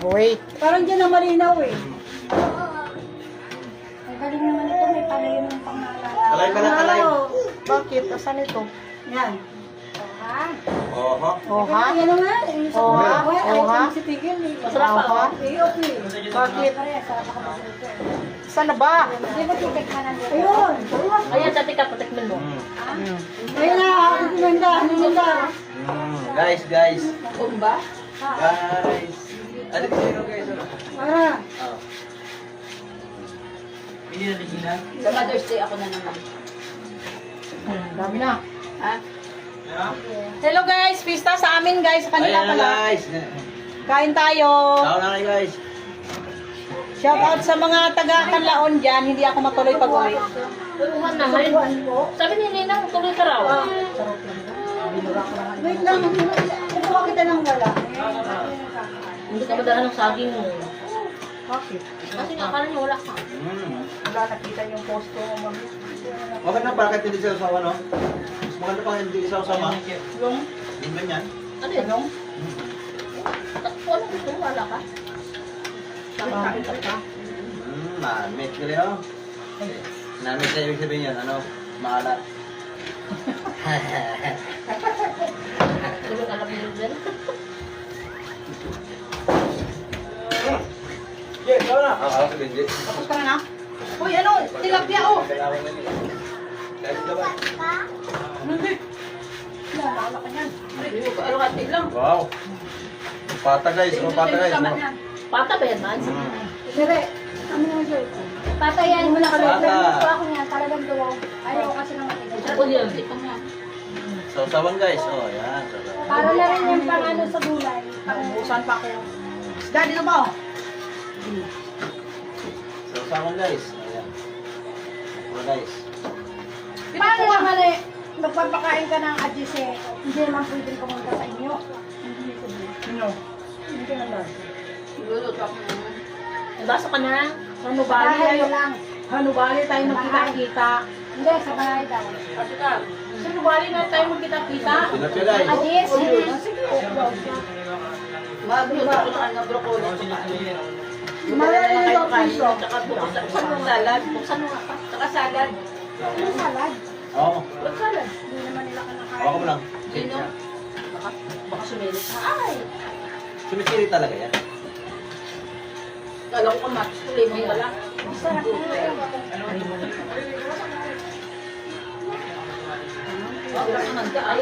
Wait. Parang dyan na malinaw eh. Ang galing naman ito, may palayo ng pangalala. Alay ka lang, alay. Bakit? Asan ito? Yan. Oho. Oha? Yan naman. Oha? Oha? Si Tigil eh. Masarap pa. Oha? Eh, okay. Bakit? Sarap ako masalito. Saan na ba? Hindi ba titikman ang dito? Ayun. Ayan, dati ka, patikmin mo. Ayun na, ang ganda. Ang ganda. Guys. Kumba? Guys. Ano ba yun guys? Ah. Oh. Hindi na Regina? Sa Mother's Day ako na naman. Dami na. Ha? Hello guys, pista sa amin guys, sa kanila Ayan na pala. guys. Kain tayo. Tao na kayo guys. Shout out sa mga taga Kanlaon dyan, hindi ako matuloy pag-uwi. Tulungan naman. Sabi ni Ninang, tuloy ka raw. Wait lang. Kukuha kita ng wala. Hindi ka madala ng saging mo. Bakit? Kasi nga, akala niya wala ka. Wala nakita yung post ko, mami. Okay na, bakit hindi siya usawa, no? Mas maganda pa hindi siya usama. Yung ganyan. Ano yun? Anong? Ano gusto mo? Wala ka? Kain ka pa. Namit ka rin, oh. Namit na ibig sabihin yan, ano? Maalat. Tulog alam mo din. Oo, sabihin. Tapos ka na na? Uy, ano? Tilapia, oh! Naalala ka yan. Ano ka, tiglang? Wow. Pata guys, pata guys. Pata ba yan, Mads? Dire. Ano naman siya? Patayan mo na kami. Pata. Gusto ako niya. Talagang duwaw. Ayaw ko kasi ng matigas. Ako yun, di pa nga. Sausawan guys, oh, yan. Sausawan. Para na rin yung pang ano sa gulay. Ubusan pa ako. Isda, dito ba, oh? Sausawan guys. Ayan. Pura guys. Paano naman eh, magpapakain ka ng adjise, hindi naman pwedeng pumunta sa inyo. Hindi ko din. Ano? Hindi ka na lang. Luluto ako naman. Nabasa ka na? Hanubali Bahay tayo. lang. Hanubali tayo magkita-kita. Hindi, sa bahay daw. Kasi ka. Hanubali na tayo magkita-kita. Tilapia guys. Adjise. Magluto ako na ng broccoli. Marami na tayo kain. Tsaka buksan mo salad. Buksan mo nga pa. Tsaka salad. Ano salad? Oo. Wag salad. Hindi naman nila kanakain. Hawakan mo lang. Sino? Baka sumilit ka. Ay! Sumisiri talaga yan. Kala ko kamatis ko lemon pala. Sarap na. Wag ka nagda. Ay!